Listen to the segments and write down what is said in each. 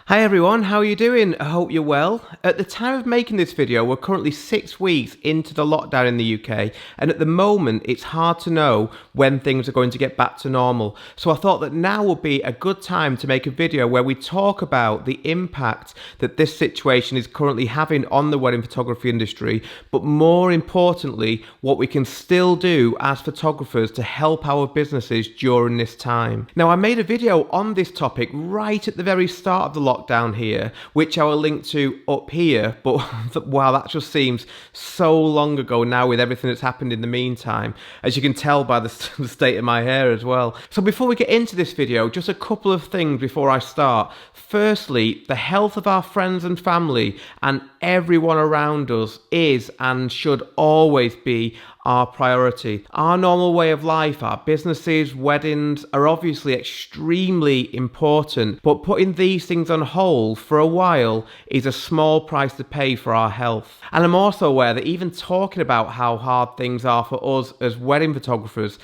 Hi everyone, how are you doing? I hope you're well. At the time of making this video, we're currently 6 weeks into the lockdown in the UK, and at the moment it's hard to know when things are going to get back to normal. So I thought that now would be a good time to make a video where we talk about the impact that this situation is currently having on the wedding photography industry, but more importantly, what we can still do as photographers to help our businesses during this time. Now, I made a video on this topic right at the very start of the lockdown here, which I will link to up here, but wow, that just seems so long ago now with everything that's happened in the meantime, as you can tell by the state of my hair as well. So before we get into this video, just a couple of things before I start. Firstly, the health of our friends and family and everyone around us is and should always be our priority. Our normal way of life, our businesses, weddings are obviously extremely important, but putting these things on hold for a while is a small price to pay for our health. And I'm also aware that even talking about how hard things are for us as wedding photographers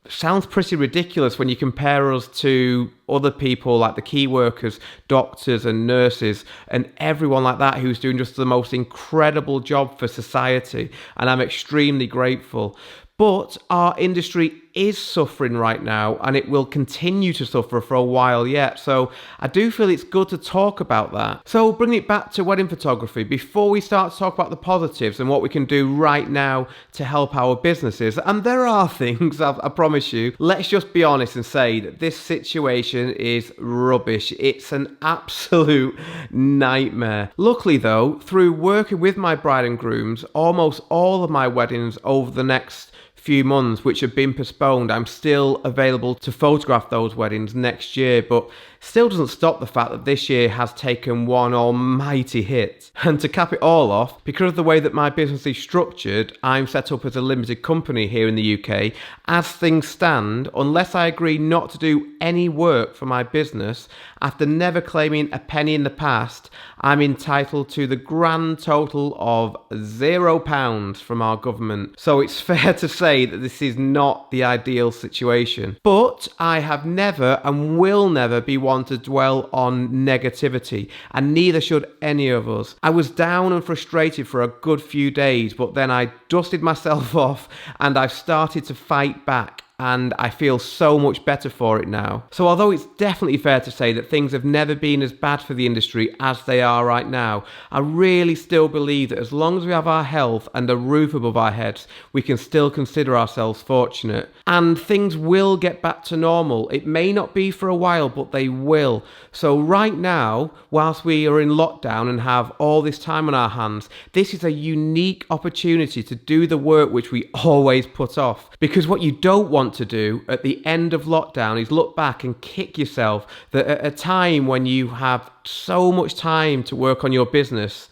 sounds pretty ridiculous when you compare us to other people like the key workers, doctors and nurses and everyone like that who's doing just the most incredible job for society, and I'm extremely grateful. But our industry is suffering right now, and it will continue to suffer for a while yet. So I do feel it's good to talk about that. So bringing it back to wedding photography, before we start to talk about the positives and what we can do right now to help our businesses, and there are things, I promise you, let's just be honest and say that this situation is rubbish. It's an absolute nightmare. Luckily though, through working with my bride and grooms, almost all of my weddings over the next few months which have been postponed, I'm still available to photograph those weddings next year, but still doesn't stop the fact that this year has taken one almighty hit. And to cap it all off, because of the way that my business is structured, I'm set up as a limited company here in the UK. As things stand, unless I agree not to do any work for my business, after never claiming a penny in the past, I'm entitled to the grand total of £0 from our government. So it's fair to say that this is not the ideal situation. But I have never and will never be one to dwell on negativity, and neither should any of us. I was down and frustrated for a good few days, but then I dusted myself off and I've started to fight back, and I feel so much better for it now. So although it's definitely fair to say that things have never been as bad for the industry as they are right now, I really still believe that as long as we have our health and a roof above our heads, we can still consider ourselves fortunate. And things will get back to normal. It may not be for a while, but they will. So right now, whilst we are in lockdown and have all this time on our hands, this is a unique opportunity to do the work which we always put off. Because what you don't want to do at the end of lockdown is look back and kick yourself that at a time when you have so much time to work on your business,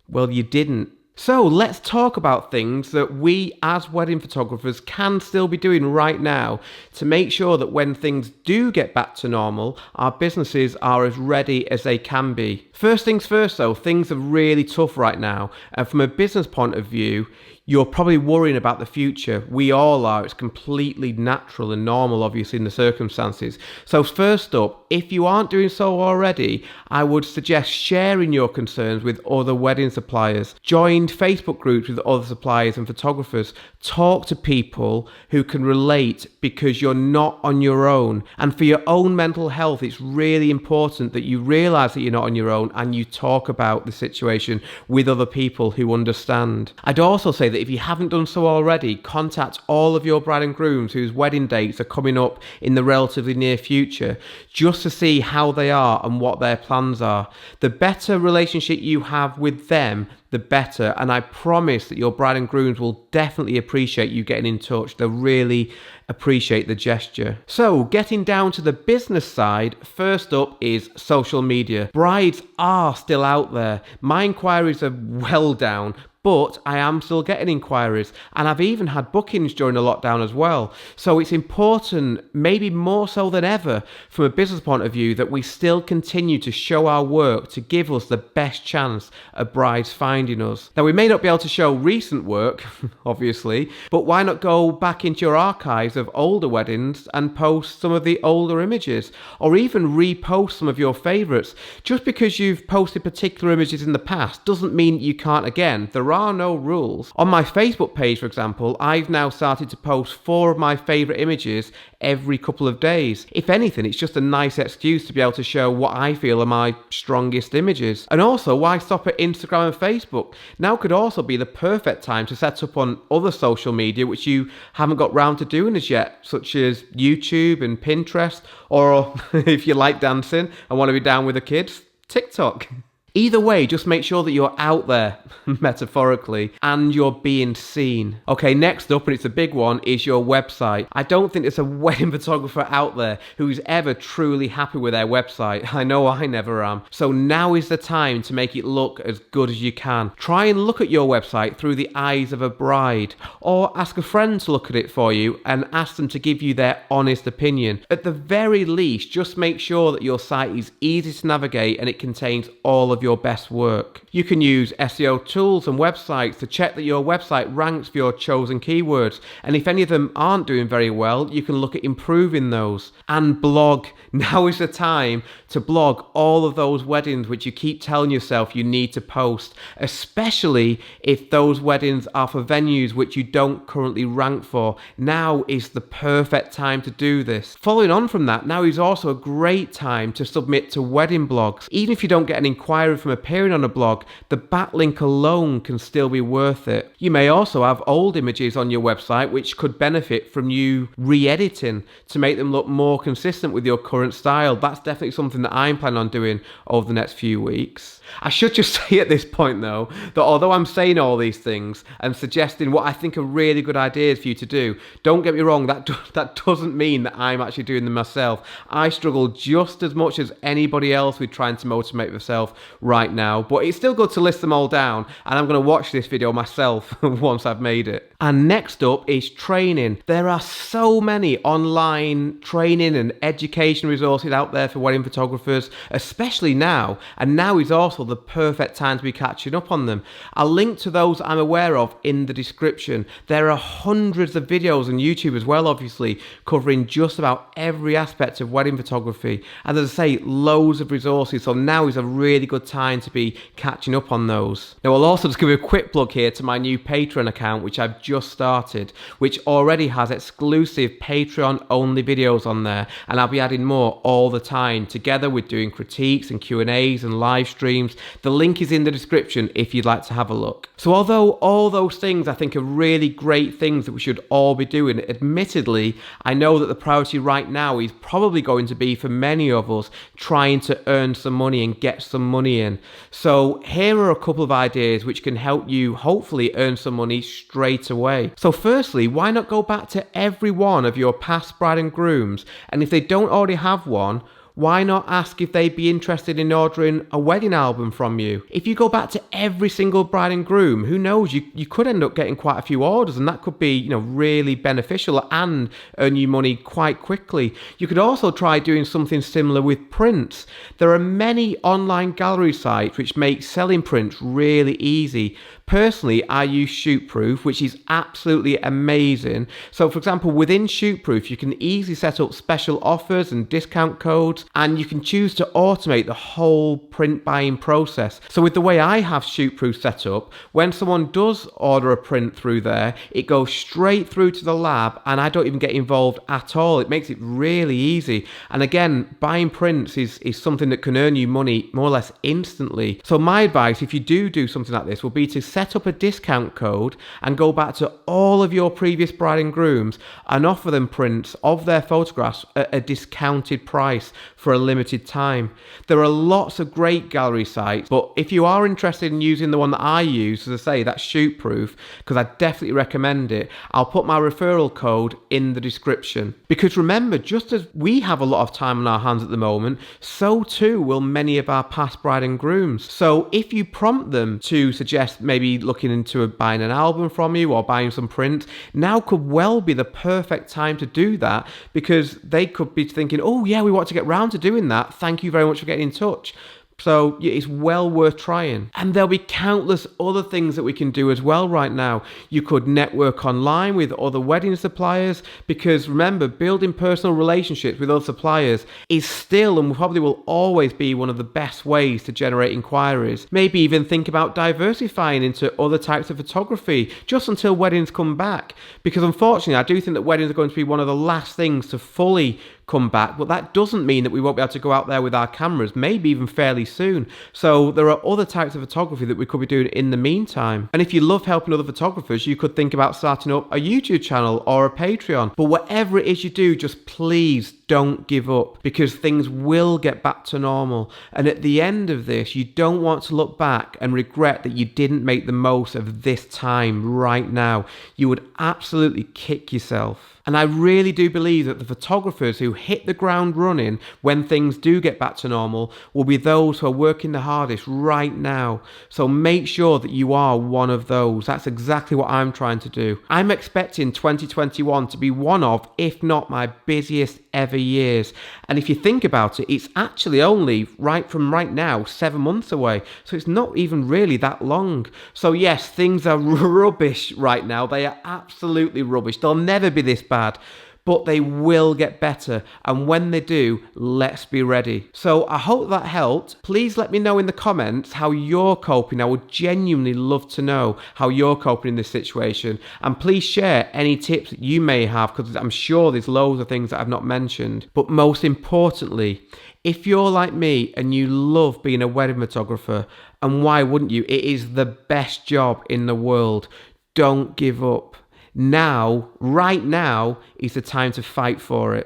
well, you didn't. So let's talk about things that we as wedding photographers can still be doing right now to make sure that when things do get back to normal, our businesses are as ready as they can be. First things first though, things are really tough right now, and from a business point of view, you're probably worrying about the future. We all are. It's completely natural and normal, obviously, in the circumstances. So first up, if you aren't doing so already, I would suggest sharing your concerns with other wedding suppliers. Join Facebook groups with other suppliers and photographers. Talk to people who can relate, because you're not on your own. And for your own mental health, it's really important that you realize that you're not on your own and you talk about the situation with other people who understand. I'd also say that if you haven't done so already, contact all of your bride and grooms whose wedding dates are coming up in the relatively near future, just to see how they are and what their plans are. The better relationship you have with them, the better, and I promise that your bride and grooms will definitely appreciate you getting in touch. They'll really appreciate the gesture. So getting down to the business side, first up is social media. Brides are still out there. My inquiries are well down, but I am still getting inquiries, and I've even had bookings during the lockdown as well. So it's important, maybe more so than ever, from a business point of view, that we still continue to show our work to give us the best chance of brides finding us. Now, we may not be able to show recent work, obviously, but why not go back into your archives of older weddings and post some of the older images, or even repost some of your favourites. Just because you've posted particular images in the past doesn't mean you can't again. There are no rules. On my Facebook page, for example, I've now started to post 4 of my favourite images every couple of days. If anything, it's just a nice excuse to be able to show what I feel are my strongest images. And also, why stop at Instagram and Facebook? Now could also be the perfect time to set up on other social media which you haven't got round to doing as yet, such as YouTube and Pinterest, or if you like dancing and want to be down with the kids, TikTok. Either way, just make sure that you're out there, metaphorically, and you're being seen. Okay, next up, and it's a big one, is your website. I don't think there's a wedding photographer out there who's ever truly happy with their website. I know I never am. So now is the time to make it look as good as you can. Try and look at your website through the eyes of a bride, or ask a friend to look at it for you and ask them to give you their honest opinion. At the very least, just make sure that your site is easy to navigate and it contains all of your best work. You can use SEO tools and websites to check that your website ranks for your chosen keywords, and if any of them aren't doing very well, you can look at improving those. And blog. Now is the time to blog all of those weddings which you keep telling yourself you need to post, especially if those weddings are for venues which you don't currently rank for. Now is the perfect time to do this. Following on from that, now is also a great time to submit to wedding blogs. Even if you don't get an inquiry from appearing on a blog, the backlink alone can still be worth it. You may also have old images on your website which could benefit from you re-editing to make them look more consistent with your current style. That's definitely something that I'm planning on doing over the next few weeks. I should just say at this point though, that although I'm saying all these things and suggesting what I think are really good ideas for you to do, don't get me wrong, that doesn't mean that I'm actually doing them myself. I struggle just as much as anybody else with trying to motivate myself right now, but it's still good to list them all down, and I'm going to watch this video myself once I've made it. And next up is training. There are so many online training and education resources out there for wedding photographers, especially now, and now is also the perfect time to be catching up on them. I'll link to those I'm aware of in the description. There are hundreds of videos on YouTube as well, obviously, covering just about every aspect of wedding photography, and as I say, loads of resources, so now is a really good time to be catching up on those. Now, I'll also just give you a quick plug here to my new Patreon account, which I've just started, which already has exclusive Patreon only videos on there, and I'll be adding more all the time, together with doing critiques and Q&As and live streams. The link is in the description if you'd like to have a look. So although all those things I think are really great things that we should all be doing, admittedly, I know that the priority right now is probably going to be, for many of us, trying to earn some money and get some money in. So here are a couple of ideas which can help you hopefully earn some money straight away. So firstly, why not go back to every one of your past bride and grooms, and if they don't already have one, why not ask if they'd be interested in ordering a wedding album from you? If you go back to every single bride and groom, who knows, you could end up getting quite a few orders, and that could be, really beneficial and earn you money quite quickly. You could also try doing something similar with prints. There are many online gallery sites which make selling prints really easy. Personally, I use Shootproof, which is absolutely amazing. So for example, within Shootproof, you can easily set up special offers and discount codes, and you can choose to automate the whole print buying process. So with the way I have Shootproof set up, when someone does order a print through there, it goes straight through to the lab, and I don't even get involved at all. It makes it really easy. And again, buying prints is something that can earn you money more or less instantly. So my advice, if you do something like this, will be to set up a discount code and go back to all of your previous bride and grooms and offer them prints of their photographs at a discounted price for a limited time. There are lots of great gallery sites, but if you are interested in using the one that I use, as I say, that's Shootproof, because I definitely recommend it, I'll put my referral code in the description. Because remember, just as we have a lot of time on our hands at the moment, so too will many of our past bride and grooms. So if you prompt them to suggest maybe looking into buying an album from you or buying some prints, now could well be the perfect time to do that, because they could be thinking, oh yeah, we want to get round to doing that, thank you very much for getting in touch. So it's well worth trying. And there'll be countless other things that we can do as well right now. You could network online with other wedding suppliers, because remember, building personal relationships with other suppliers is still and probably will always be one of the best ways to generate inquiries. Maybe even think about diversifying into other types of photography just until weddings come back. Because unfortunately, I do think that weddings are going to be one of the last things to fully come back, but that doesn't mean that we won't be able to go out there with our cameras, maybe even fairly soon. So there are other types of photography that we could be doing in the meantime. And if you love helping other photographers, you could think about starting up a YouTube channel or a Patreon. But whatever it is you do, just please don't give up, because things will get back to normal. And at the end of this, you don't want to look back and regret that you didn't make the most of this time right now. You would absolutely kick yourself. And I really do believe that the photographers who hit the ground running when things do get back to normal will be those who are working the hardest right now. So make sure that you are one of those. That's exactly what I'm trying to do. I'm expecting 2021 to be one of, if not my busiest ever years. And if you think about it, it's actually only right now 7 months away. So it's not even really that long. So yes, things are rubbish right now. They are absolutely rubbish. They'll never be this bad, but they will get better, and when they do, let's be ready. So I hope that helped. Please let me know in the comments how you're coping. I would genuinely love to know how you're coping in this situation, and please share any tips that you may have, because I'm sure there's loads of things that I've not mentioned. But most importantly, if you're like me and you love being a wedding photographer, and why wouldn't you? It is the best job in the world. Don't give up. Now, right now, is the time to fight for it.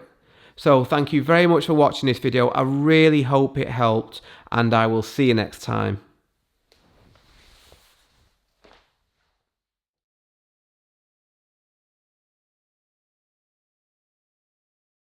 So thank you very much for watching this video. I really hope it helped, and I will see you next time.